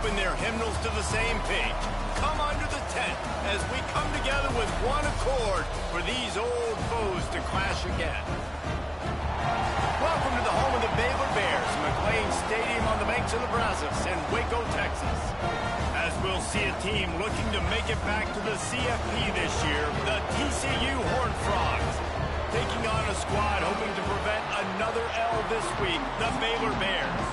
open their hymnals to the same page. Come under the tent as we come together with one accord for these old foes to clash again. Welcome to the home of the Baylor Bears, McLean Stadium on the banks of the Brazos in Waco, Texas. As we'll see a team looking to make it back to the CFP this year, the TCU Horned Frogs. Taking on a squad hoping to prevent another L this week, the Baylor Bears.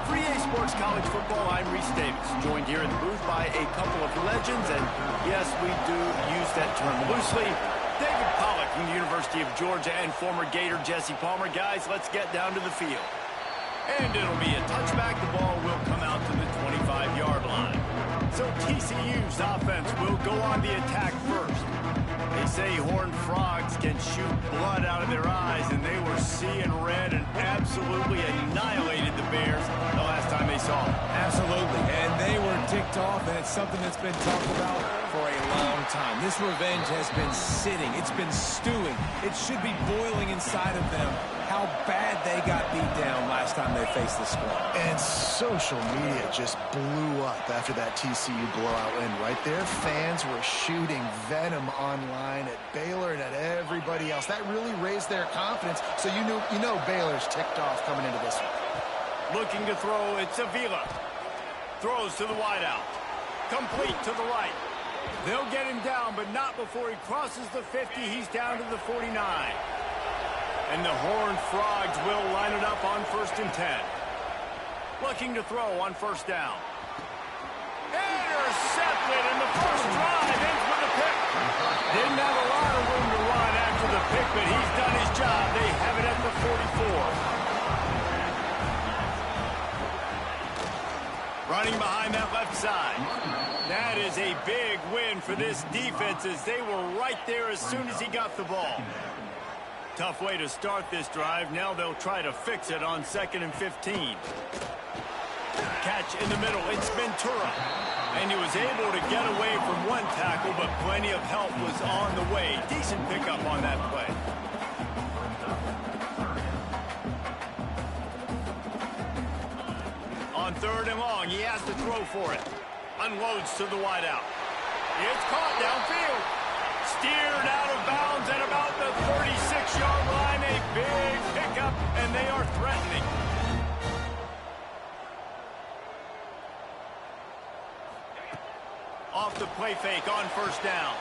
For EA Sports College Football, I'm Reese Davis, joined here in the booth by a couple of legends, and yes, we do use that term loosely. David Pollack from the University of Georgia and former Gator Jesse Palmer. Guys, let's get down to the field. And it'll be a touchback. The ball will come out to the 25-yard line. So TCU's offense will go on the attack first. They say Horned Frogs can shoot blood out of their eyes, and they were seeing red and absolutely annihilated the Bears the last time they saw them. Absolutely, and they were ticked off, and it's something that's been talked about for a long time. This revenge has been sitting. It's been stewing. It should be boiling inside of them how bad they got beat down last time they faced this squad. And social media just blew up after that TCU blowout win. Right there, fans were shooting venom online at Baylor and at everybody else. That really raised their confidence, so you know Baylor's ticked off coming into this one. Looking to throw, it's Avila. Throws to the wideout. Complete to the right. They'll get him down, but not before he crosses the 50. He's down to the 49. And the Horned Frogs will line it up on 1st and 10. Looking to throw on 1st down. Intercepted, and the first drive ends with a pick. Didn't have a lot of room to run after the pick, but he's done his job. They have it at the 44. Running behind that left side. That is a big win for this defense as they were right there as soon as he got the ball. Tough way to start this drive. Now they'll try to fix it on 2nd and 15. Catch in the middle. It's Ventura. And he was able to get away from one tackle, but plenty of help was on the way. Decent pickup on that play. On 3rd and long, he has to throw for it. Unloads to the wideout. It's caught downfield. Steered out of bounds at about the 36-yard line. A big pickup, and they are threatening. Off the play fake on 1st down.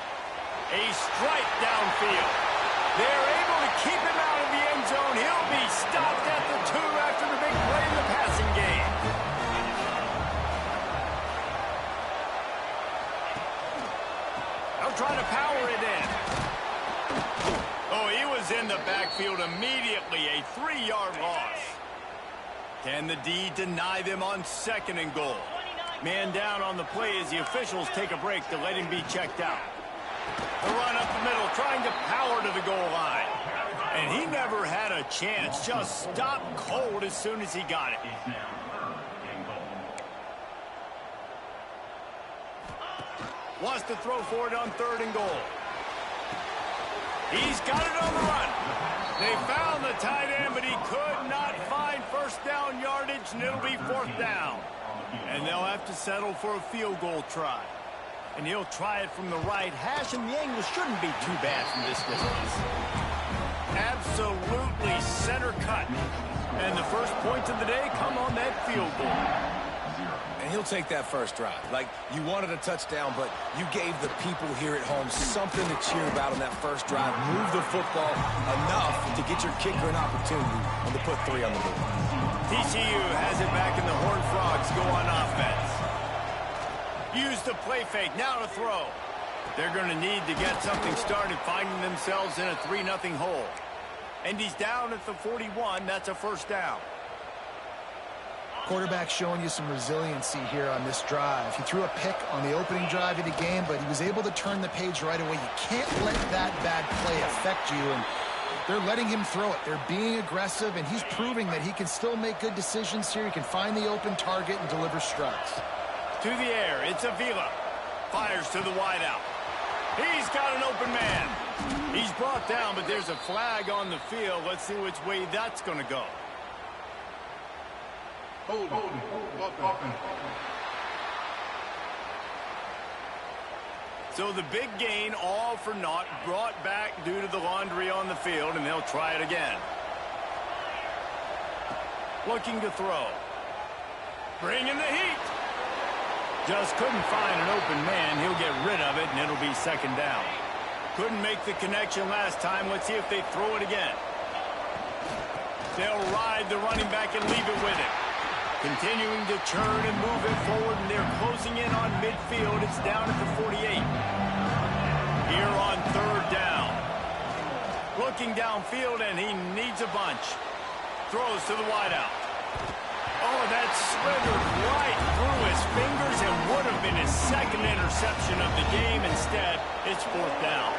A strike downfield. They're able to keep him out of the end zone. He'll be stopped at the 2 after the big play in the passing game. They'll try to power it in. Oh, he was in the backfield immediately. A 3-yard loss. Can the D deny them on 2nd and goal? Man down on the play as the officials take a break to let him be checked out. The run up the middle, trying to power to the goal line. And he never had a chance. Just stopped cold as soon as he got it. Wants to throw for it on 3rd and goal. He's got it on the run. They found the tight end, but he could not find 1st down yardage, and it'll be 4th down. And they'll have to settle for a field goal try. And he'll try it from the right hash, and the angle shouldn't be too bad from this distance. Absolutely center cut. And the first points of the day come on that field goal. And he'll take that first drive. Like, you wanted a touchdown, but you gave the people here at home something to cheer about on that first drive. Move the football enough to get your kicker an opportunity and to put 3 on the board. TCU has it back, and the Horned Frogs go on offense. Use the play fake, now to throw. They're going to need to get something started, finding themselves in a 3-0 hole. And he's down at the 41. That's a 1st down. Quarterback showing you some resiliency here on this drive. He threw a pick on the opening drive of the game, but he was able to turn the page right away. You can't let that bad play affect you, and they're letting him throw it. They're being aggressive, and he's proving that he can still make good decisions here. He can find the open target and deliver strikes. To the air, it's Avila. Fires to the wideout. He's got an open man. He's brought down, but there's a flag on the field. Let's see which way that's going to go. So the big gain, all for naught, brought back due to the laundry on the field, and they'll try it again. Looking to throw. Bringing the heat. Just couldn't find an open man. He'll get rid of it, and it'll be second down. Couldn't make the connection last time. Let's see if they throw it again. They'll ride the running back and leave it with it. Continuing to churn and move it forward, and they're closing in on midfield. It's down at the 48. Here on third down. Looking downfield, and he needs a bunch. Throws to the wideout. Oh, that slithered right through his fingers and would have been his second interception of the game. Instead, it's fourth down.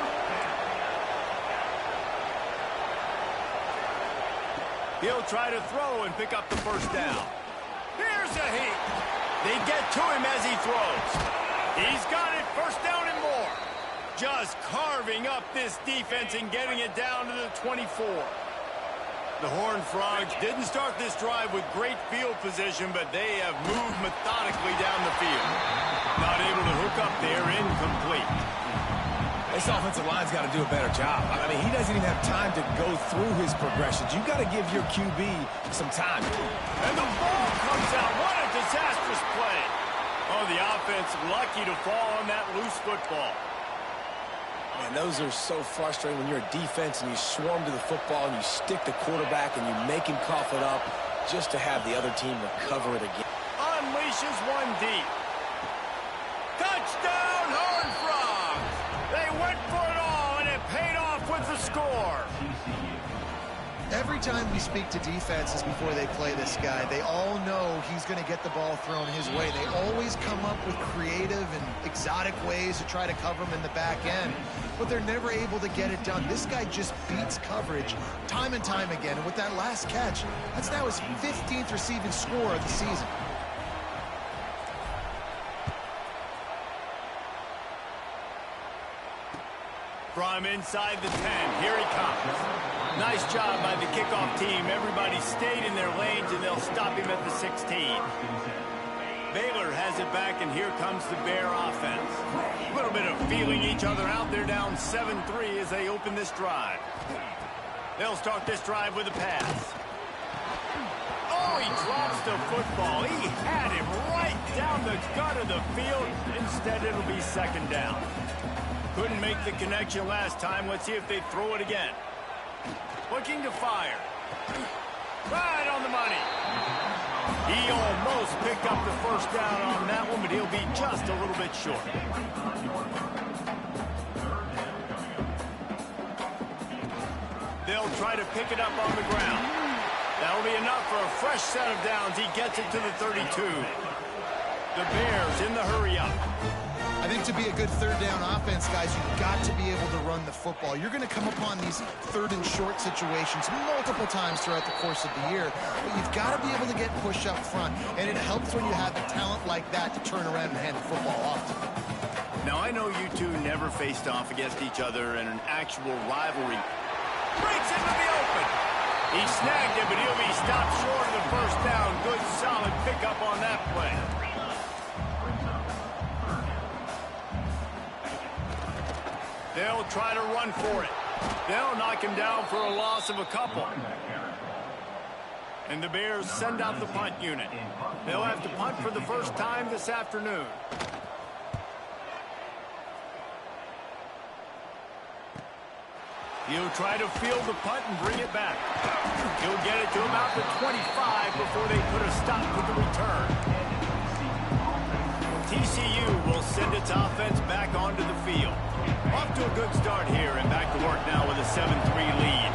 He'll try to throw and pick up the first down. Here's a heat. They get to him as he throws. He's got it, first down and more. Just carving up this defense and getting it down to the 24. The Horned Frogs didn't start this drive with great field position, but they have moved methodically down the field. Not able to hook up there, incomplete. This offensive line's got to do a better job. I mean, he doesn't even have time to go through his progressions. You've got to give your QB some time. And the ball comes out. What a disastrous play. Oh, the offense lucky to fall on that loose football. Man, those are so frustrating when you're a defense and you swarm to the football and you stick the quarterback and you make him cough it up just to have the other team recover it again. Unleashes one deep. Touchdown, Horned Frogs! They went for it all, and it paid off with the score. Every time we speak to defenses before they play this guy, they all know he's going to get the ball thrown his way. They always come up with creative and exotic ways to try to cover him in the back end, but they're never able to get it done. This guy just beats coverage time and time again, and with that last catch, that's now his 15th receiving score of the season. From inside the 10, here he comes. Nice job by the kickoff team. Everybody stayed in their lanes, and they'll stop him at the 16. Baylor has it back, and here comes the Bear offense. A little bit of feeling each other out. They're down 7-3 as they open this drive. They'll start this drive with a pass. Oh, he drops the football. He had him right down the gut of the field. Instead, it'll be second down. Couldn't make the connection last time. Let's see if they throw it again. Looking to fire. Right on the money. He almost picked up the first down on that one, but he'll be just a little bit short. They'll try to pick it up on the ground. That'll be enough for a fresh set of downs. He gets it to the 32. The Bears in the hurry-up. I think to be a good third down offense, guys, you've got to be able to run the football. You're going to come upon these third and short situations multiple times throughout the course of the year, but you've got to be able to get push up front, and it helps when you have a talent like that to turn around and hand the football off. Now, I know you two never faced off against each other in an actual rivalry. Breaks into the open. He snagged it, but he'll be stopped short of the first down. Good, solid pickup on that play. They'll try to run for it. They'll knock him down for a loss of a couple. And the Bears send out the punt unit. They'll have to punt for the first time this afternoon. He'll try to field the punt and bring it back. He'll get it to about the 25 before they put a stop to the return. TCU will send its offense back onto the field. Off to a good start here, and back to work now with a 7-3 lead.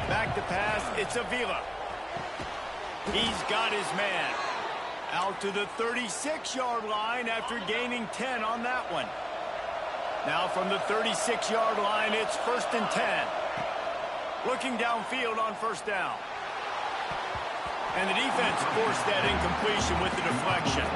Back to pass, it's Avila. He's got his man. Out to the 36-yard line after gaining 10 on that one. Now from the 36-yard line, it's 1st and 10. Looking downfield on first down. And the defense forced that incompletion with the deflection.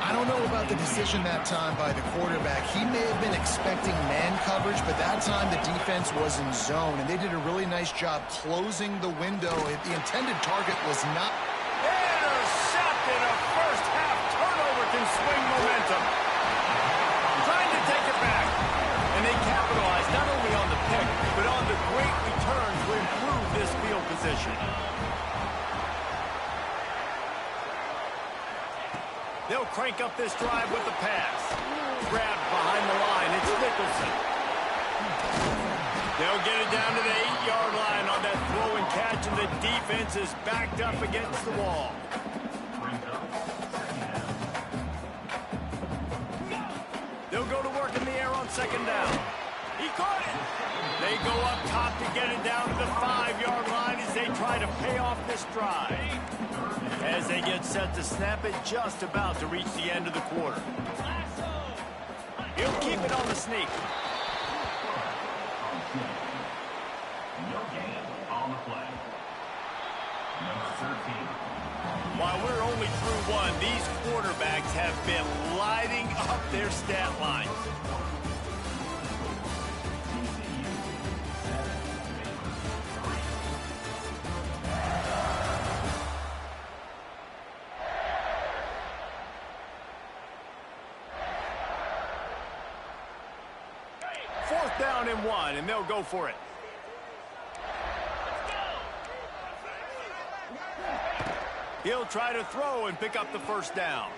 I don't know about the decision that time by the quarterback. He may have been expecting man coverage, but that time the defense was in zone, and they did a really nice job closing the window. The intended target was not. Intercepted. A first-half turnover can swing momentum. They'll crank up this drive with the pass. Grabbed behind the line. It's Nicholson. They'll get it down to the 8-yard line on that throw and catch, and the defense is backed up against the wall. They'll go to work in the air on second down. He caught it. They go up top to get it down to the 5-yard line as they try to pay off this drive. As they get set to snap it, just about to reach the end of the quarter. He'll keep it on the sneak. No gain on the play. Number 13. While we're only through one, these quarterbacks have been lighting up their stat lines. Fourth down and 1, and they'll go for it. He'll try to throw and pick up the first down.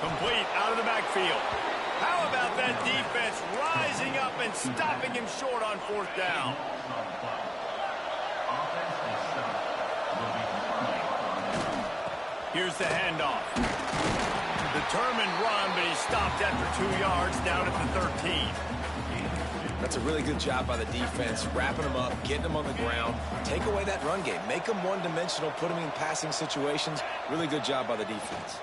Complete out of the backfield. How about that defense rising up and stopping him short on fourth down? Here's the handoff. Determined run, but he stopped after 2 yards down at the 13. That's a really good job by the defense, wrapping them up, getting them on the ground. Take away that run game. Make them one-dimensional, put them in passing situations. Really good job by the defense.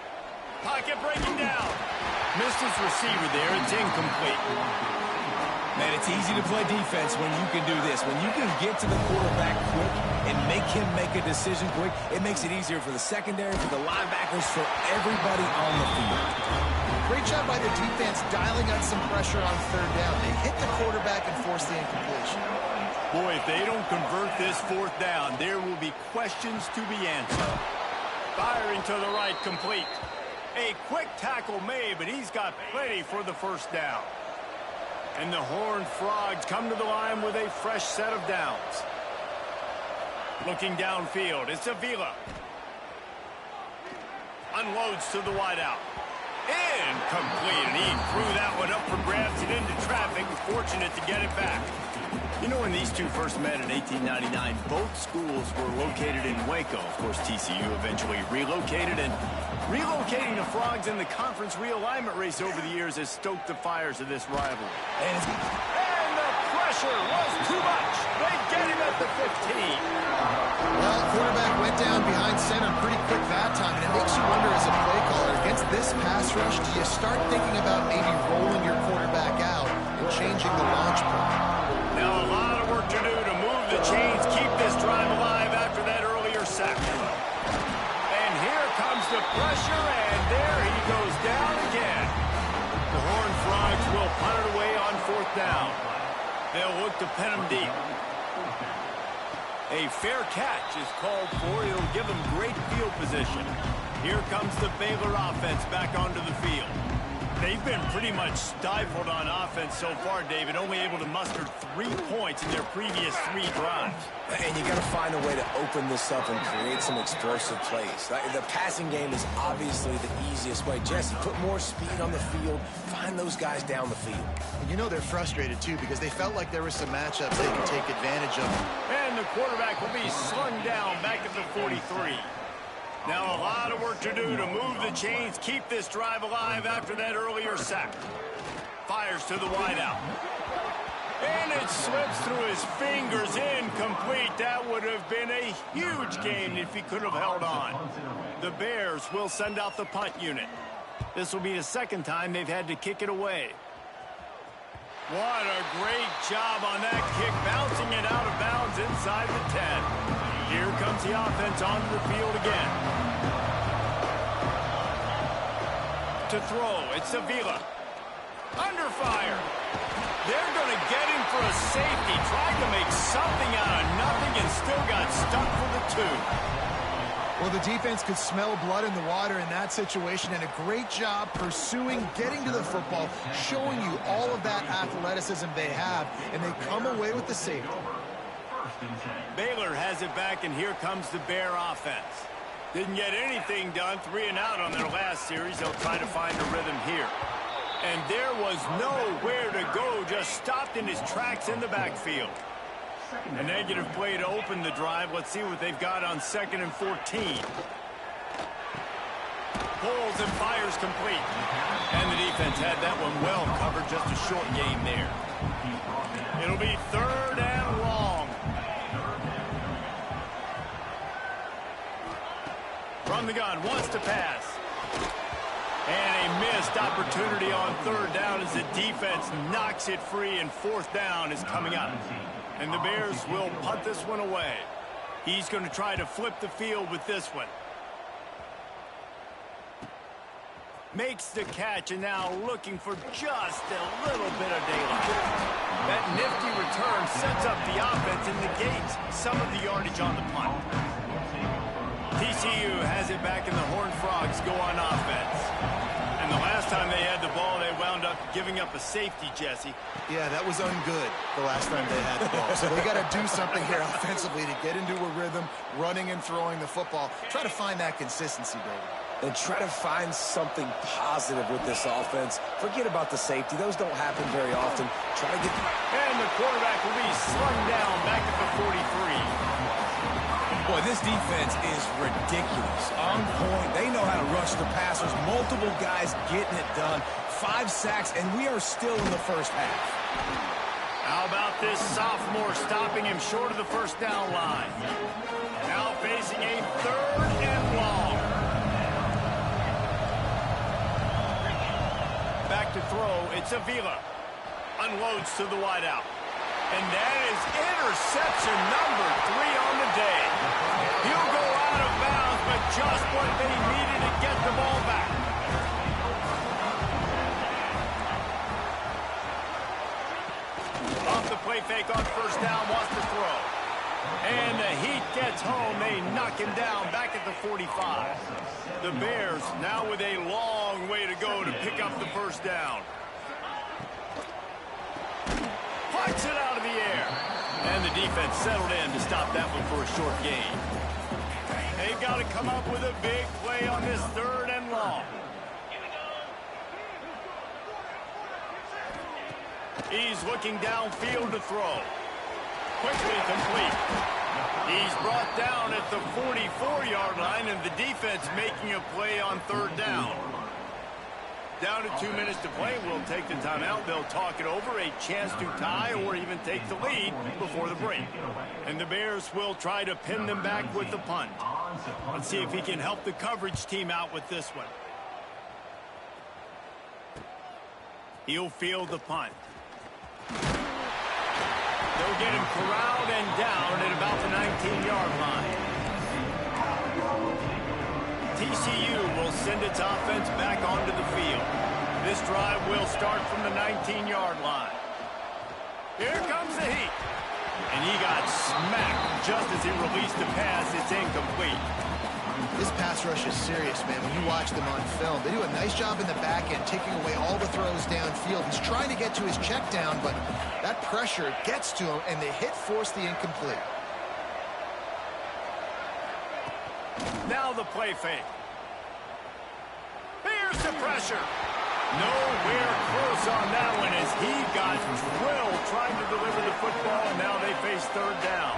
Pocket breaking down. Missed his receiver there. It's incomplete. Man, it's easy to play defense when you can do this. When you can get to the quarterback quick and make him make a decision quick, it makes it easier for the secondary, for the linebackers, for everybody on the field. Great job by the defense dialing out some pressure on third down. They hit the quarterback and force the incompletion. Boy, if they don't convert this fourth down, there will be questions to be answered. Firing to the right, complete. A quick tackle made, but he's got plenty for the first down. And the Horned Frogs come to the line with a fresh set of downs. Looking downfield, it's Avila. Unloads to the wideout. Incomplete, and he threw that one up for grabs and into traffic. Fortunate to get it back. You know, when these two first met in 1899, both schools were located in Waco. Of course, TCU eventually relocated, and relocating the Frogs in the conference realignment race over the years has stoked the fires of this rivalry. And the pressure was too much. They get him at the 15. Well, quarterback went down behind center pretty quick that time, and it makes you wonder as a play caller, against this pass rush, do you start thinking about maybe rolling your quarterback out and changing the launch point? Now a lot of work to do to move the chains, keep this drive alive after that earlier sack. And here comes the pressure, and there he goes down again. The Horned Frogs will punt it away on fourth down. They'll look to pen him deep. A fair catch is called for. It'll give them great field position. Here comes the Baylor offense back onto the field. They've been pretty much stifled on offense so far, David, only able to muster 3 points in their previous 3 drives. And you got to find a way to open this up and create some explosive plays. The passing game is obviously the easiest way. Jesse, put more speed on the field. Find those guys down the field. And you know they're frustrated, too, because they felt like there were some matchups they could take advantage of. And the quarterback will be slung down back at the 43. Now a lot of work to do to move the chains, keep this drive alive after that earlier sack. Fires to the wideout. And it slips through his fingers, incomplete. That would have been a huge gain if he could have held on. The Bears will send out the punt unit. This will be the second time they've had to kick it away. What a great job on that kick, bouncing it out of bounds inside the 10. Here comes the offense onto the field again. To throw, it's Avila. Under fire. They're going to get him for a safety. Tried to make something out of nothing and still got stuck for the 2. Well, the defense could smell blood in the water in that situation, and a great job pursuing, getting to the football, showing you all of that athleticism they have, and they come away with the safety. Baylor has it back, and here comes the Bear offense. Didn't get anything done, 3 and out on their last series. They'll try to find a rhythm here. And there was nowhere to go, just stopped in his tracks in the backfield. A negative play to open the drive. Let's see what they've got on 2nd and 14. Pulls and fires complete. And the defense had that one well covered, just a short gain there. It'll be 3rd and long. From the gun, wants to pass. And a missed opportunity on 3rd down as the defense knocks it free, and 4th down is coming up. And the Bears will punt this one away. He's going to try to flip the field with this one. Makes the catch, and now looking for just a little bit of daylight. That nifty return sets up the offense and negates some of the yardage on the punt. TCU has it back, and the Horned Frogs go on offense. And the last time they had the ball, they wound up giving up a safety, Jesse. Yeah, that was ungood the last time they had the ball. So they got to do something here offensively to get into a rhythm, running and throwing the football. Try to find that consistency, David. And try to find something positive with this offense. Forget about the safety. Those don't happen very often. Try to get... And the quarterback will be slung down back at the 43. Boy, this defense is ridiculous. On point. They know how to rush the passers. Multiple guys getting it done. 5 sacks, and we are still in the first half. How about this sophomore stopping him short of the 1st down line? Now facing a 3rd and long. Back to throw. It's Avila. Unloads to the wideout. And that is interception number 3 on the day. He'll go out of bounds, but just what they needed to get the ball back. Off the play fake on 1st down, wants to throw. And the heat gets home. They knock him down back at the 45. The Bears now with a long way to go to pick up the 1st down. Punts it out of the air. And the defense settled in to stop that one for a short gain. They've got to come up with a big play on this 3rd and long. He's looking downfield to throw. Quickly complete. He's brought down at the 44-yard line, and the defense making a play on 3rd down. Down to 2 minutes to play. We'll take the timeout. They'll talk it over. A chance to tie or even take the lead before the break. And the Bears will try to pin them back with the punt. Let's see if he can help the coverage team out with this one. He'll field the punt. They'll get him corralled and down at about the 19-yard line. TCU will send its offense back onto the field. This drive will start from the 19-yard line. Here comes the heat. And he got smacked just as he released the pass. It's incomplete. This pass rush is serious, man. When you watch them on film, they do a nice job in the back end, taking away all the throws downfield. He's trying to get to his check down, but that pressure gets to him, and the hit forced the incomplete. Now the play fake. Here's the pressure. Nowhere close on that one as he got drilled trying to deliver the football, and now they face 3rd down.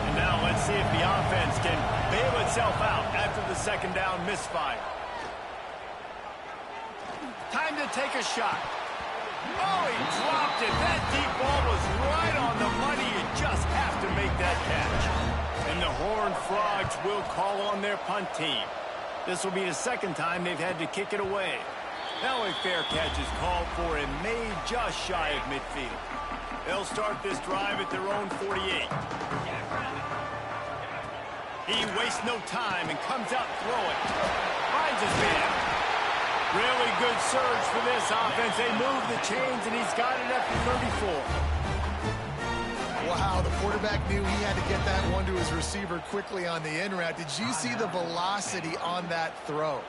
And now let's see if the offense can bail itself out after the 2nd down misfire. Time to take a shot. Oh, he dropped it. That deep ball was right on the money. You just have to make that catch. And the Horned Frogs will call on their punt team. This will be the 2nd time they've had to kick it away. Now a fair catch is called for and made just shy of midfield. They'll start this drive at their own 48. He wastes no time and comes out throwing. Finds his man. Really good surge for this offense. They move the chains, and he's got it at the 34. Wow, the quarterback knew he had to get that one to his receiver quickly on the in route. Did you see the velocity on that throw?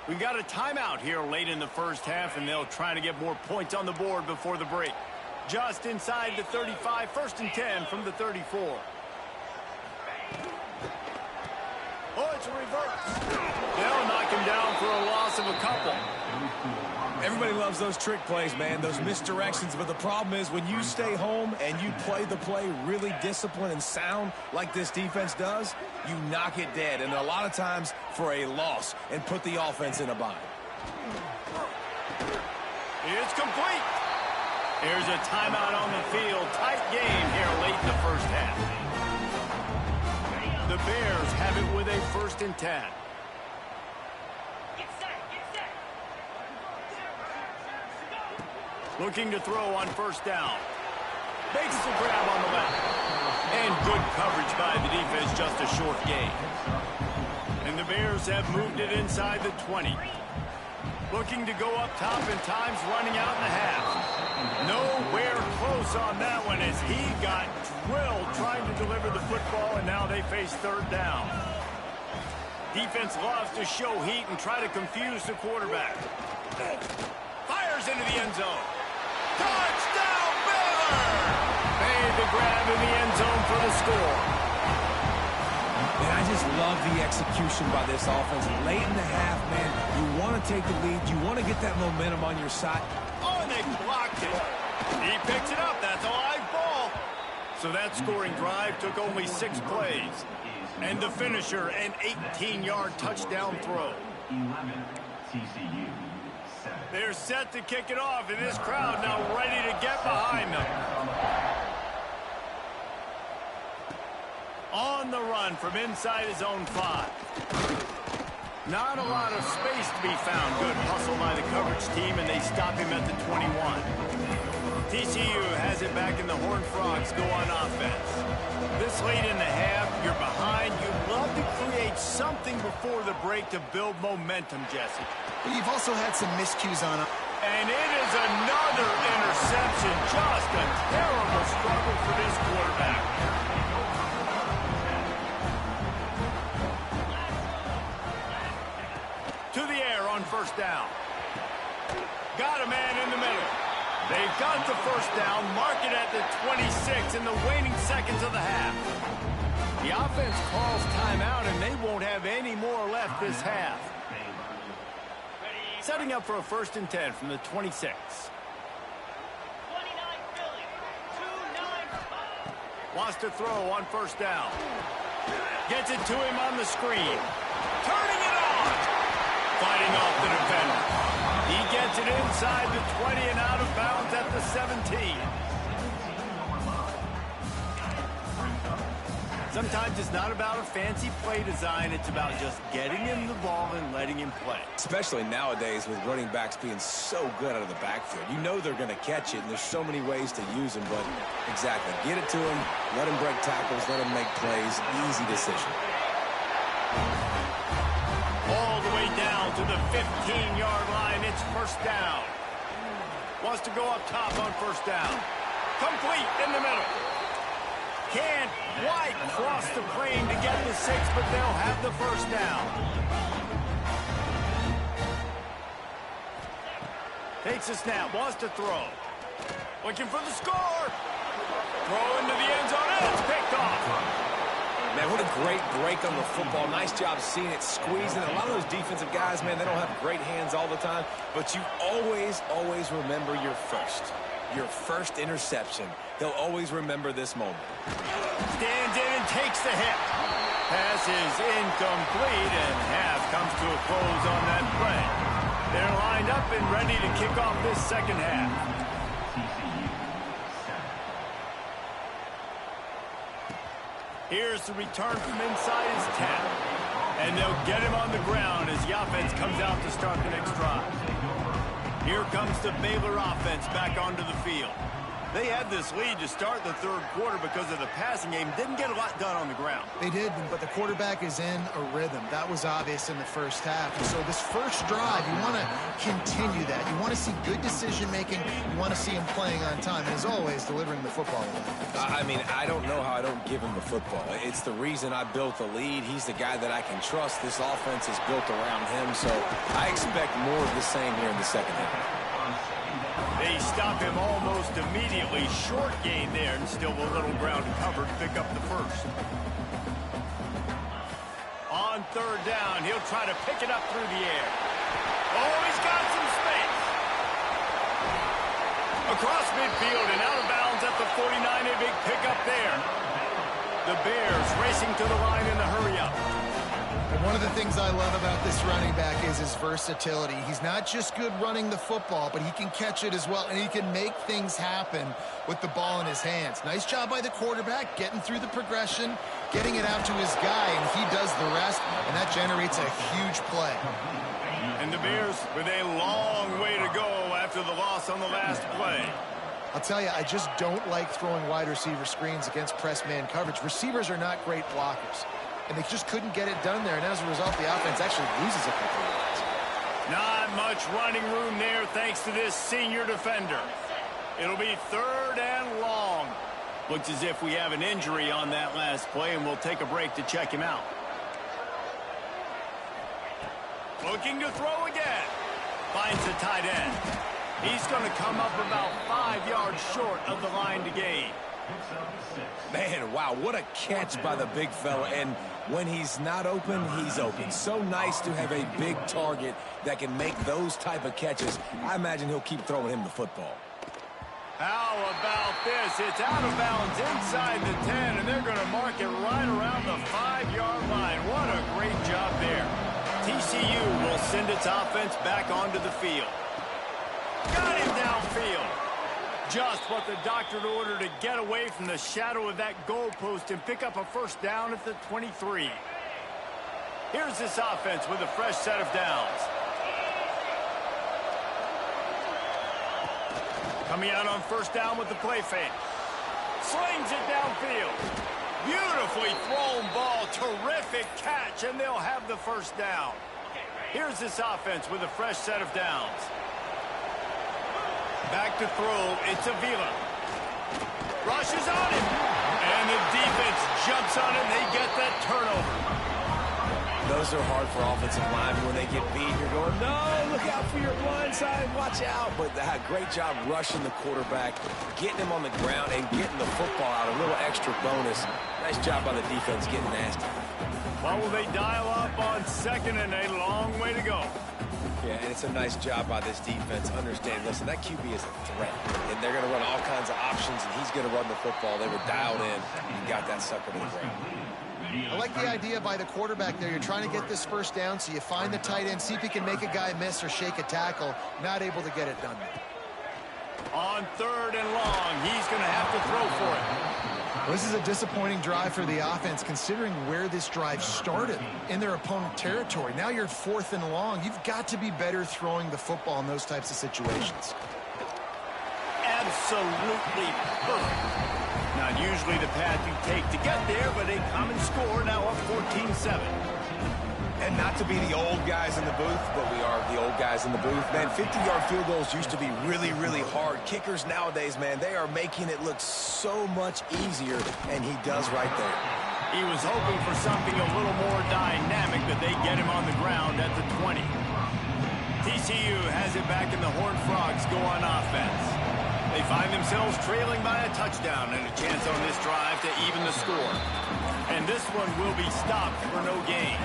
We got a timeout here late in the 1st half, and they'll try to get more points on the board before the break. Just inside the 35, 1st and 10 from the 34. Oh, it's a reverse. They'll knock him down for a loss of a couple. Everybody loves those trick plays, man, those misdirections. But the problem is when you stay home and you play the play really disciplined and sound like this defense does, you knock it dead. And a lot of times for a loss and put the offense in a bind. It's complete. Here's a timeout on the field. Tight game here late in the first half. The Bears have it with a 1st and 10. Looking to throw on 1st down. Makes the grab on the left. And good coverage by the defense, just a short gain. And the Bears have moved it inside the 20. Looking to go up top, and time's running out in the half. Nowhere close on that one as he got drilled trying to deliver the football, and now they face 3rd down. Defense loves to show heat and try to confuse the quarterback. Fires into the end zone. Touchdown, Baylor! Made the grab in the end zone for the score. Man, I just love the execution by this offense. Late in the half, man, you want to take the lead. You want to get that momentum on your side. Oh, and they blocked it. He picks it up. That's a live ball. So that scoring drive took only 6 plays. And the finisher, an 18-yard touchdown throw. 11, TCU. They're set to kick it off, and this crowd now ready to get behind them. On the run from inside his own 5. Not a lot of space to be found. Good hustle by the coverage team, and they stop him at the 21. TCU has it back in the Horned Frogs go on offense. This late in the half, you're behind. You'd love to create something before the break to build momentum, Jesse. But you've also had some miscues on it. And it is another interception. Just a terrible struggle for this quarterback. To the air on 1st down. Got a man in the middle. They've got the 1st down, mark it at the 26 in the waning seconds of the half. The offense calls timeout, and they won't have any more left this half. Setting up for a 1st and 10 from the 26. Wants to throw on 1st down. Gets it to him on the screen. Turning it on. Fighting off the defender. He gets it inside the 20 and out of bounds at the 17. Sometimes it's not about a fancy play design. It's about just getting him the ball and letting him play. Especially nowadays with running backs being so good out of the backfield. You know they're going to catch it, and there's so many ways to use them. But exactly, get it to him, let him break tackles, let him make plays. Easy decision. All the way down to the 15-yard line. It's 1st down. Wants to go up top on 1st down. Complete in the middle. Can't quite cross the plane to get the 6, but they'll have the 1st down. Takes a snap, wants to throw. Looking for the score. Throw into the end zone, and it's picked off. Man, what a great break on the football. Nice job seeing it squeezing. A lot of those defensive guys, man, they don't have great hands all the time, but you always remember your first interception. They'll always remember this moment. Stands in and takes the hit. Pass is incomplete, and half comes to a close on that play. They're lined up and ready to kick off this 2nd half. Here's the return from inside his 10. And they'll get him on the ground as the offense comes out to start the next drive. Here comes the Baylor offense back onto the field. They had this lead to start the 3rd quarter because of the passing game. Didn't get a lot done on the ground. They did, but the quarterback is in a rhythm. That was obvious in the 1st half. And so this 1st drive, you want to continue that. You want to see good decision-making. You want to see him playing on time. And as always, delivering the football. I mean, I don't know how I don't give him the football. It's the reason I built the lead. He's the guy that I can trust. This offense is built around him. So I expect more of the same here in the 2nd half. They stop him almost immediately. Short gain there, and still a little ground to cover to pick up the 1st. On third down. He'll try to pick it up through the air. Oh, he's got some space. Across midfield and out of bounds at the 49, a big pickup there. The Bears racing to the line in the hurry-up. And one of the things I love about this running back is his versatility. He's not just good running the football, but he can catch it as well, and he can make things happen with the ball in his hands. Nice job by the quarterback, getting through the progression, getting it out to his guy, and he does the rest, and that generates a huge play. And the Bears with a long way to go after the loss on the last play. I'll tell you, I just don't like throwing wide receiver screens against press man coverage. Receivers are not great blockers, and they just couldn't get it done there, and as a result, the offense actually loses a couple of yards. Not much running room there thanks to this senior defender. It'll be third and long. Looks as if we have an injury on that last play, and we'll take a break to check him out. Looking to throw again. Finds the tight end. He's going to come up about 5 yards short of the line to gain. Man, wow, what a catch by the big fella. And when he's not open, he's open. So nice to have a big target that can make those type of catches. I imagine he'll keep throwing him the football. How about this? It's out of bounds inside the 10, and they're going to mark it right around the 5-yard line. What a great job there. TCU will send its offense back onto the field. Got him downfield. Just what the doctor ordered to get away from the shadow of that goalpost and pick up a first down at the 23. Here's this offense with a fresh set of downs. Coming out on first down with the play fake. Slings it downfield. Beautifully thrown ball. Terrific catch, and they'll have the first down. Here's this offense with a fresh set of downs. Back to throw. It's Avila. Rushes on him. And the defense jumps on him. They get that turnover. Those are hard for offensive linemen. When they get beat, you're going, no, look out for your blind side, watch out. But they had a great job rushing the quarterback, getting him on the ground, and getting the football out, a little extra bonus. Nice job by the defense getting nasty. Well, will they dial up on second and a long way to go? Yeah, and it's a nice job by this defense. Understand, listen, that QB is a threat, and they're going to run all kinds of options, and he's going to run the football. They were dialed in and got that sucker to the ground. I like the idea by the quarterback there. You're trying to get this first down, so you find the tight end, see if he can make a guy miss or shake a tackle. Not able to get it done there. On third and long, he's going to have to throw for it. Well, this is a disappointing drive for the offense, considering where this drive started in their opponent territory. Now you're fourth and long. You've got to be better throwing the football in those types of situations. Absolutely perfect. Not usually the path you take to get there, but a common score now up 14-7. And not to be the old guys in the booth, but we are the old guys in the booth. Man, 50-yard field goals used to be really, really hard. Kickers nowadays, man, they are making it look so much easier, and he does right there. He was hoping for something a little more dynamic, but they get him on the ground at the 20. TCU has it back, and the Horned Frogs go on offense. They find themselves trailing by a touchdown and a chance on this drive to even the score. And this one will be stopped for no gain.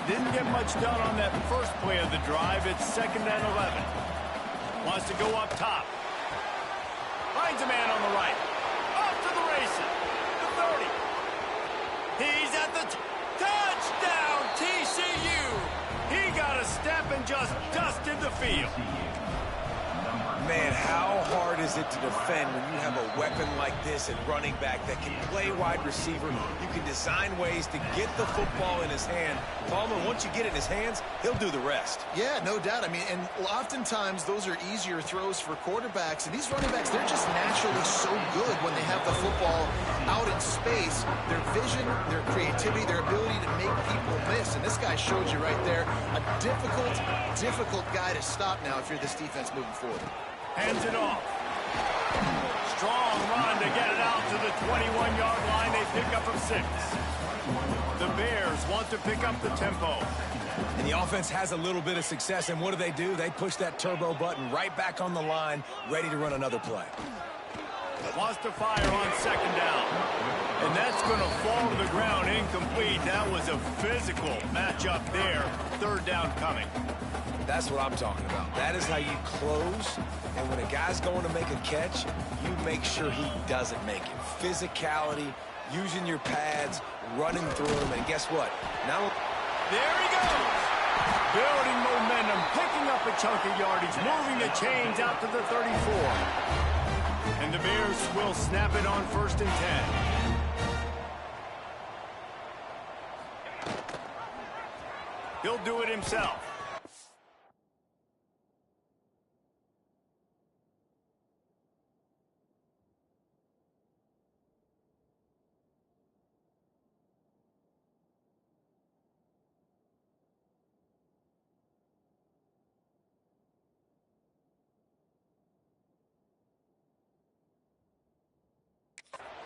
Didn't get much done on that first play of the drive. It's 2nd and 11. Wants to go up top. Finds a man on the right. Off to the races. The 30. He's at the touchdown, TCU. He got a step and just dusted the field. Man, how hard is it to defend when you have a weapon like this at running back that can play wide receiver? You can design ways to get the football in his hand. Tallman, once you get it in his hands, he'll do the rest. Yeah, no doubt. I mean, and oftentimes those are easier throws for quarterbacks. And these running backs, they're just naturally so good when they have the football out in space. Their vision, their creativity, their ability to make people miss. And this guy showed you right there a difficult guy to stop now if you're this defense moving forward. Hands it off. Strong run to get it out to the 21-yard line. They pick up a 6. The Bears want to pick up the tempo. And the offense has a little bit of success, and what do? They push that turbo button right back on the line, ready to run another play. Wants to fire on 2nd down. And that's going to fall to the ground incomplete. That was a physical matchup there. Third down coming. That's what I'm talking about. That is how you close. And when a guy's going to make a catch, you make sure he doesn't make it. Physicality, using your pads, running through him. And guess what? Now, there he goes. Building momentum, picking up a chunk of yardage, moving the chains out to the 34. And the Bears will snap it on 1st and 10. He'll do it himself.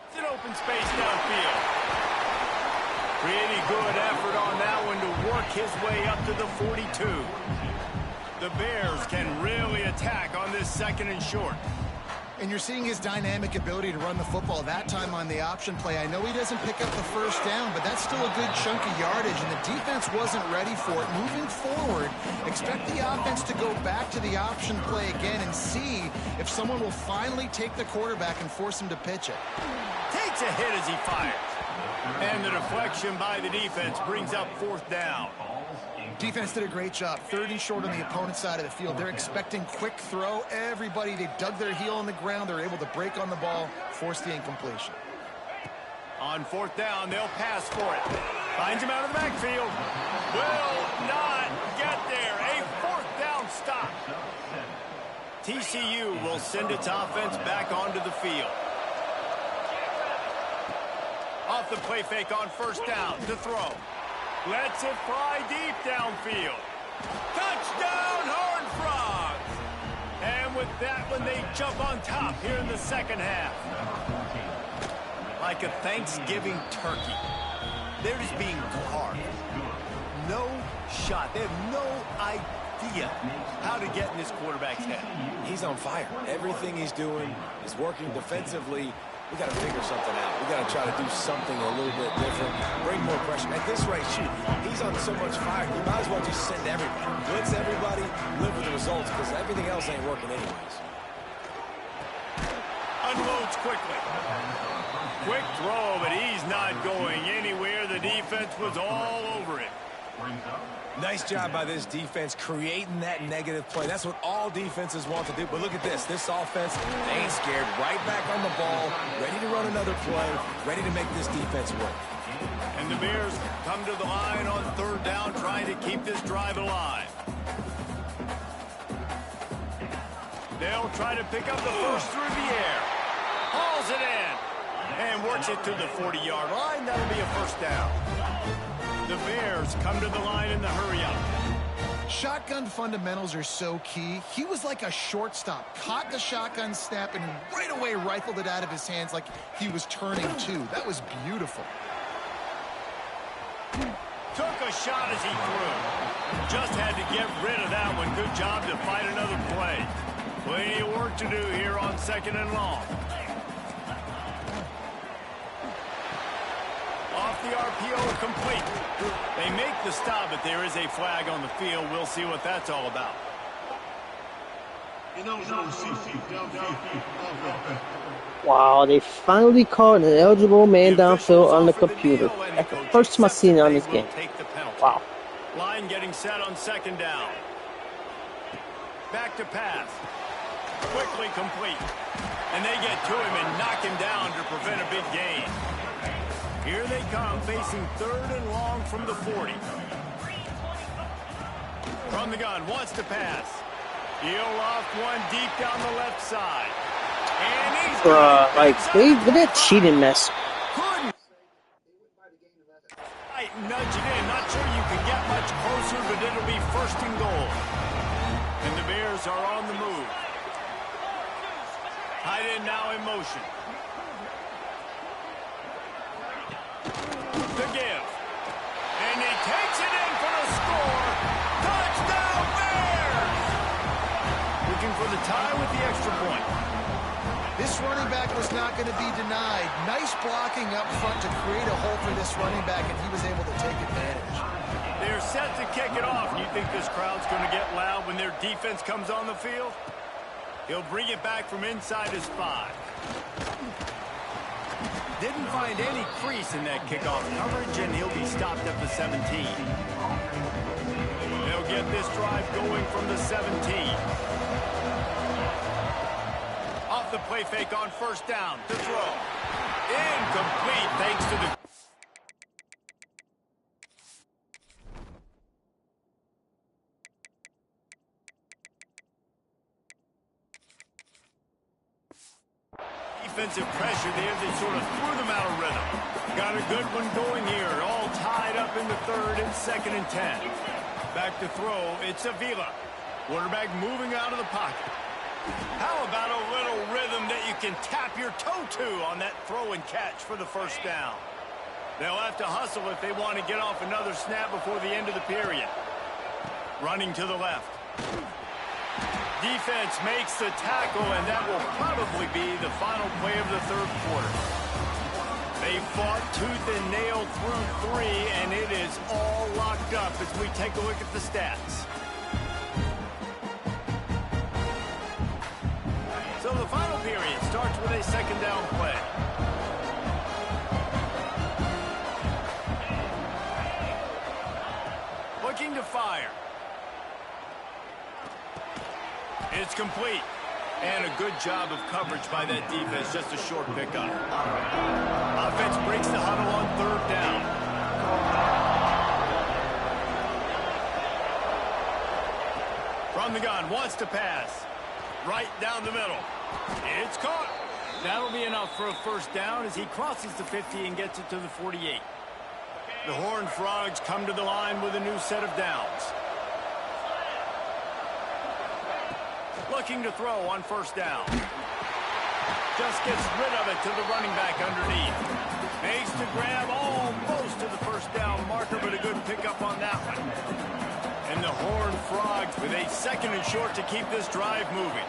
It's an open space downfield. Pretty good effort on that one to work his way up to the 42. The Bears can really attack on this 2nd and short. And you're seeing his dynamic ability to run the football, that time on the option play. I know he doesn't pick up the 1st down, but that's still a good chunk of yardage, and the defense wasn't ready for it. Moving forward, expect the offense to go back to the option play again and see if someone will finally take the quarterback and force him to pitch it. Takes a hit as he fires. And the deflection by the defense brings up 4th down. Defense did a great job. 3rd and short on the opponent's side of the field. They're expecting quick throw. Everybody, they dug their heel on the ground. They're able to break on the ball, force the incompletion. On 4th down, they'll pass for it. Finds him out of the backfield. Will not get there. A 4th down stop. TCU will send its offense back onto the field. Off the play fake on 1st down to throw. Lets it fly deep downfield. Touchdown, Horned Frogs! And with that one, they jump on top here in the 2nd half. Like a Thanksgiving turkey. They're just being carved. No shot. They have no idea how to get in this quarterback's head. he's on fire. Everything he's doing is working defensively. We got to figure something out. We got to try to do something a little bit different. Bring more pressure. At this rate, shoot, he's on so much fire. You might as well just send everybody. Blitz everybody, live with the results, because everything else ain't working anyways. Unloads quickly. Quick throw, but he's not going anywhere. The defense was all over it. Nice job by this defense creating that negative play. That's what all defenses want to do. But look at this. This offense, they ain't scared. Right back on the ball, ready to run another play, ready to make this defense work. And the Bears come to the line on third down, trying to keep this drive alive. They'll try to pick up the first through the air. Hauls it in. And works it to the 40-yard line. That'll be a first down. The Bears come to the line in the hurry-up. Shotgun fundamentals are so key. He was like a shortstop. Caught the shotgun snap and right away rifled it out of his hands like he was turning two. That was beautiful. Took a shot as he threw. Just had to get rid of that one. Good job to fight another play. Plenty of work to do here on second and long. Off the RPO, complete. They make the stop, but there is a flag on the field. We'll see what that's all about. Wow, they finally caught an eligible man downfield on the computer. That's the first time I've seen it on this game. Wow. Line getting set on second down. Back to pass. Quickly complete. And they get to him and knock him down to prevent a big gain. Here they come, facing third and long from the 40. From the gun, wants to pass. He'll loft one deep down the left side. And he's look at that cheating mess. couldn't. Right, nudge it in. Not sure you can get much closer, but it'll be first and goal. And the Bears are on the move. Tight end now in motion. To give. And he takes it in for the score. Touchdown Bears! Looking for the tie with the extra point. This running back was not going to be denied. Nice blocking up front to create a hole for this running back, and he was able to take advantage. They're set to kick it off. You think this crowd's going to get loud when their defense comes on the field? He'll bring it back from inside his 5. Didn't find any crease in that kickoff coverage, and he'll be stopped at the 17. They'll get this drive going from the 17. Off the play fake on first down to throw. Incomplete thanks to the... Defensive pressure there that sort of threw them out of rhythm. Got a good one going here. All tied up in the 3rd and 2nd and 10. Back to throw. It's Avila. Quarterback moving out of the pocket. How about a little rhythm that you can tap your toe to on that throw and catch for the first down? They'll have to hustle if they want to get off another snap before the end of the period. Running to the left. Defense makes the tackle, and that will probably be the final play of the 3rd quarter. They fought tooth and nail through 3, and it is all locked up as we take a look at the stats. So the final period starts with a 2nd down play. Looking to fire. It's complete. And a good job of coverage by that defense. Just a short pickup. Offense breaks the huddle on 3rd down. From the gun, wants to pass. Right down the middle. It's caught. That'll be enough for a first down as he crosses the 50 and gets it to the 48. The Horned Frogs come to the line with a new set of downs. Looking to throw on first down. Just gets rid of it to the running back underneath. Makes the grab almost to the first down marker, but a good pickup on that one. And the Horned Frogs with a 2nd and short to keep this drive moving.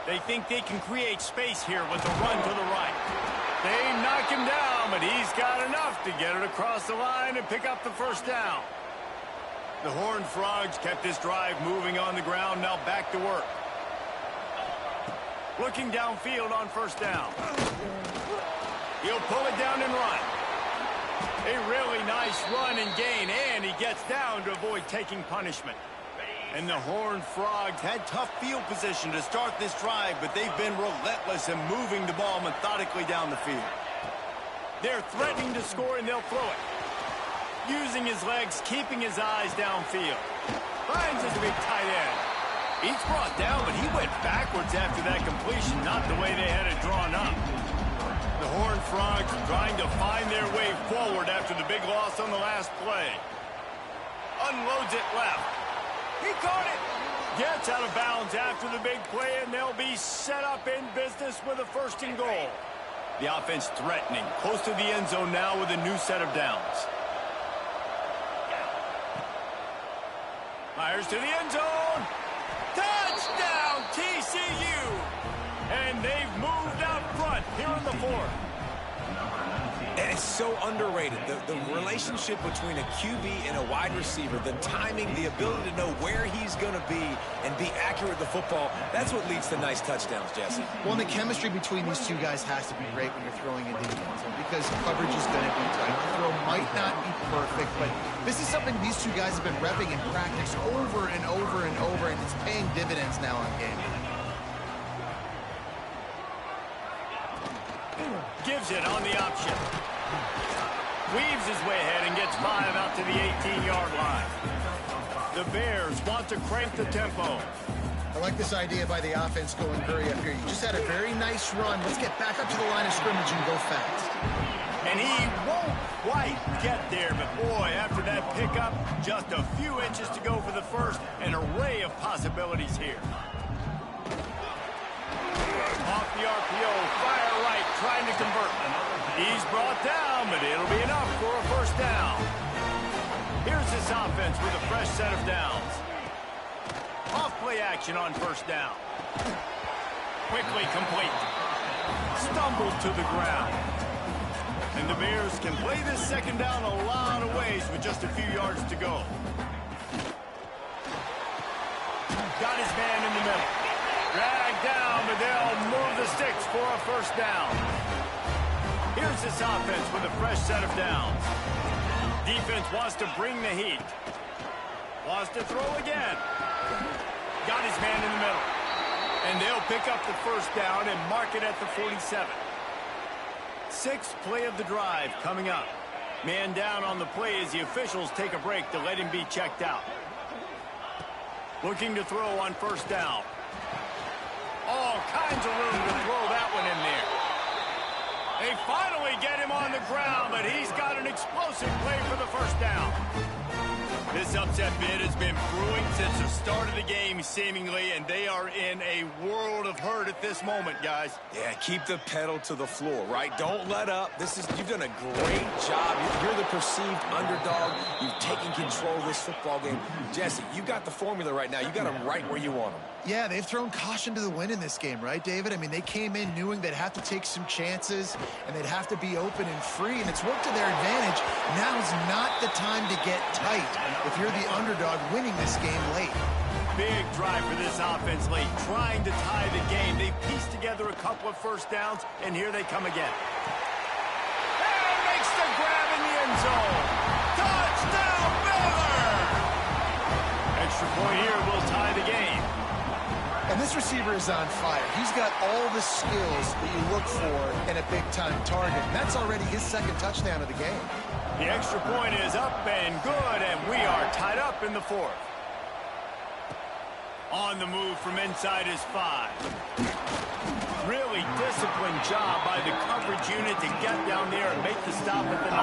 They think they can create space here with a run to the right. They knock him down, but he's got enough to get it across the line and pick up the first down. The Horned Frogs kept this drive moving on the ground, now back to work. Looking downfield on first down. He'll pull it down and run. A really nice run and gain, and he gets down to avoid taking punishment. And the Horned Frogs had tough field position to start this drive, but they've been relentless in moving the ball methodically down the field. They're threatening to score, and they'll throw it. Using his legs, keeping his eyes downfield. Finds his big tight end. He's brought down, but he went backwards after that completion, not the way they had it drawn up. The Horned Frogs trying to find their way forward after the big loss on the last play. Unloads it left. He caught it. Gets out of bounds after the big play, and they'll be set up in business with a 1st and goal. The offense threatening, close to the end zone now with a new set of downs. Fires to the end zone. Touchdown, TCU. And they've moved out front here in the 4th. And it's so underrated. The relationship between a QB and a wide receiver, the timing, the ability to know where he's going to be and be accurate with the football, that's what leads to nice touchdowns, Jesse. Well, and the chemistry between these two guys has to be great when you're throwing into the end zone because coverage is going to be tight. The throw might not be perfect, but this is something these two guys have been repping in practice over and over and over, and it's paying dividends now on game day. Gives it on the option. Weaves his way ahead and gets 5 out to the 18-yard line. The Bears want to crank the tempo. I like this idea by the offense going hurry up here. You just had a very nice run. Let's get back up to the line of scrimmage and go fast. And he won't quite get there, but boy, after that pickup, just a few inches to go for the first. An array of possibilities here. Off the RPO, fire right, trying to convert. He's brought down, but it'll be enough for a first down. Here's this offense with a fresh set of downs. Off play action on first down. quickly complete. Stumbled to the ground. And the Bears can play this second down a lot of ways with just a few yards to go. Got his man in the middle. Dragged down, but they'll move the sticks for a first down. Here's this offense with a fresh set of downs. Defense wants to bring the heat. Wants to throw again. Got his man in the middle. And they'll pick up the first down and mark it at the 47. Sixth play of the drive coming up. Man down on the play as the officials take a break to let him be checked out. Looking to throw on first down. All kinds of room to throw that one in there. They finally get him on the ground, but he's got an explosive play for the first down. This upset bid has been brewing since the start of the game, seemingly, and they are in a world of hurt at this moment, guys. Yeah, keep the pedal to the floor, right? Don't let up. You've done a great job. You're the perceived underdog. You've taken control of this football game. Jesse, you got the formula right now. You got them right where you want them. Yeah, they've thrown caution to the wind in this game, right, David? I mean, they came in knowing they'd have to take some chances, and they'd have to be open and free, and it's worked to their advantage. Now's not the time to get tight if you're the underdog winning this game late. Big drive for this offense late, trying to tie the game. They pieced together a couple of first downs, and here they come again. And makes the grab in the end zone. Touchdown, Baylor! Extra point here will tie the game. And this receiver is on fire. He's got all the skills that you look for in a big-time target. And that's already his second touchdown of the game. The extra point is up and good, and we are tied up in the fourth. On the move from inside his 5. Really disciplined job by the coverage unit to get down there and make the stop at the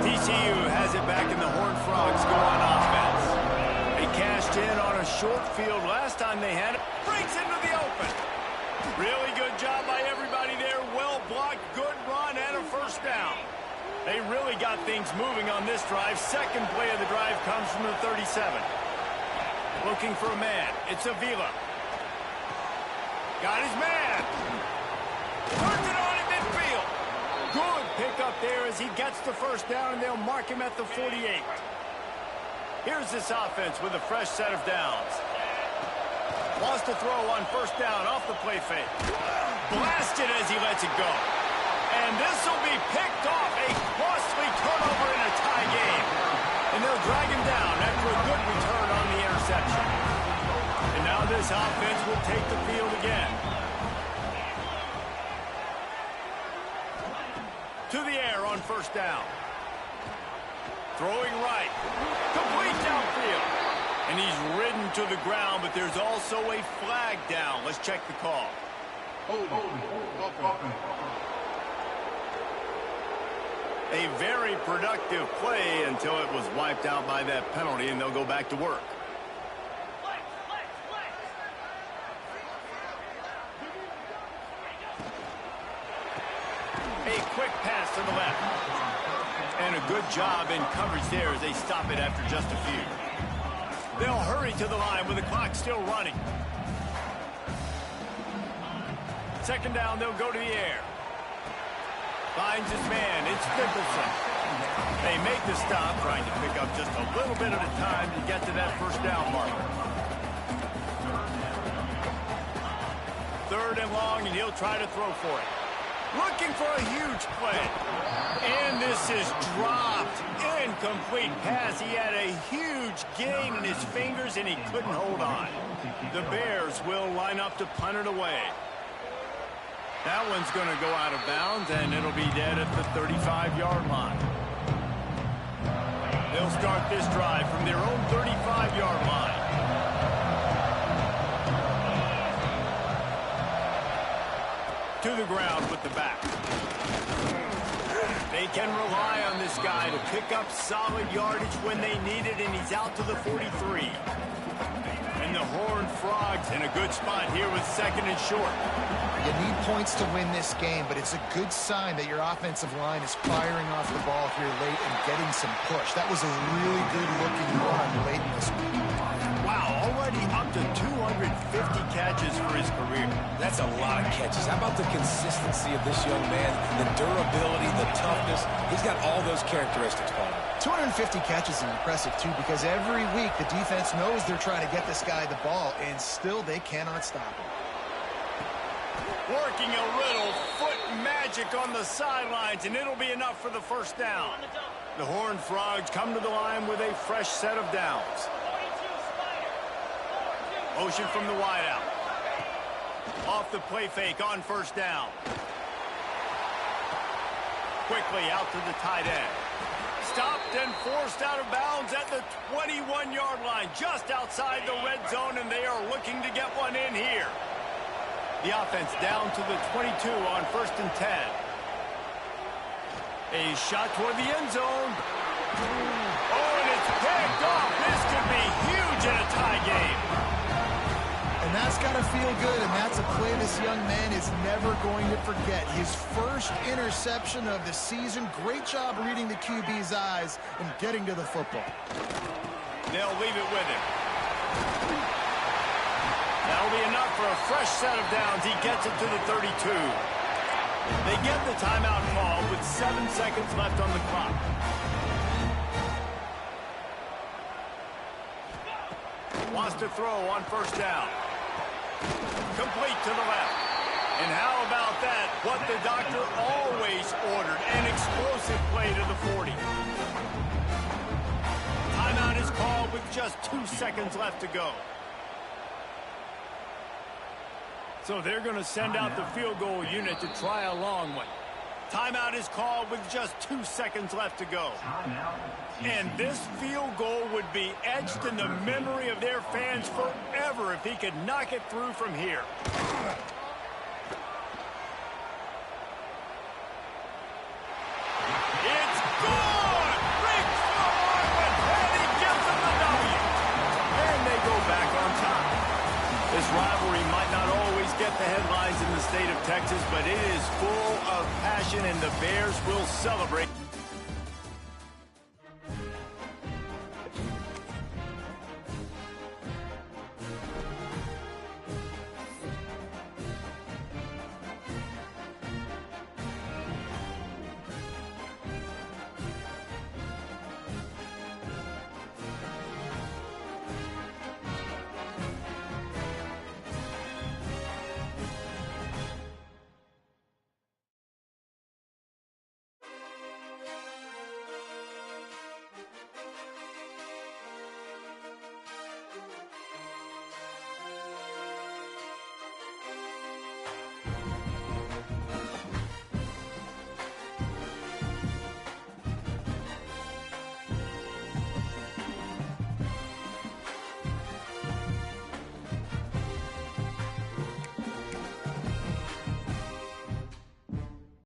19. TCU has it back, and the Horned Frogs go on offense. They cashed in on a short field last time they had it. Breaks into the open. Really good job by everybody there. Well blocked, good run, and a first down. They really got things moving on this drive. Second play of the drive comes from the 37. Looking for a man. It's Avila. Got his man. Turns it on in midfield. Good pickup there as he gets the first down, and they'll mark him at the 48. Here's this offense with a fresh set of downs. Wants to throw on first down off the play fake. Blasted as he lets it go. And this will be picked off. A costly turnover in a tie game. And they'll drag him down after a good return on the interception. And now this offense will take the field again. To the air on first down. Throwing right. Complete downfield. And he's ridden to the ground, but there's also a flag down. Let's check the call. A very productive play until it was wiped out by that penalty, and they'll go back to work. A quick pass to the left. And a good job in coverage there as they stop it after just a few. They'll hurry to the line with the clock still running. Second down, they'll go to the air. Finds his man. It's Nicholson. They make the stop, trying to pick up just a little bit at a time to get to that first down mark. Third and long, and he'll try to throw for it. Looking for a huge play. And this is dropped. Incomplete pass. He had a huge gain in his fingers, and he couldn't hold on. The Bears will line up to punt it away. That one's going to go out of bounds, and it'll be dead at the 35-yard line. They'll start this drive from their own 35-yard line. To the ground with the back. They can rely on this guy to pick up solid yardage when they need it, and he's out to the 43. And the Horned Frogs in a good spot here with second and short. You need points to win this game, but it's a good sign that your offensive line is firing off the ball here late and getting some push. That was a really good-looking run late in this one. Wow, already up to 250 catches for his career. That's a lot of catches. How about the consistency of this young man? The durability, the toughness. He's got all those characteristics, Paul. 250 catches is impressive, too, because every week the defense knows they're trying to get this guy the ball, and still they cannot stop him. Working a little foot magic on the sidelines, and it'll be enough for the first down. The Horned Frogs come to the line with a fresh set of downs. Motion from the wideout. Off the play fake on first down. Quickly out to the tight end. Stopped and forced out of bounds at the 21-yard line, just outside the red zone, and they are looking to get one in here. The offense down to the 22 on 1st and 10. A shot toward the end zone. Oh, and it's picked off. This could be huge in a tie game. And that's got to feel good, and that's a play this young man is never going to forget. His first interception of the season. Great job reading the QB's eyes and getting to the football. They'll leave it with him. That'll be enough for a fresh set of downs. He gets it to the 32. They get the timeout call with 7 seconds left on the clock. Wants to throw on first down. Complete to the left. And how about that? What the doctor always ordered. An explosive play to the 40. Timeout is called with just 2 seconds left to go. So they're going to send out the field goal unit to try a long one. Timeout is called with just 2 seconds left to go. And this field goal would be etched in the memory of their fans forever if he could knock it through from here. It's good! Breaks the line, and he gives them the W. And they go back on top. This rivalry might not always get the headlines in the state of Texas, but it is full of passion, and the Bears will celebrate.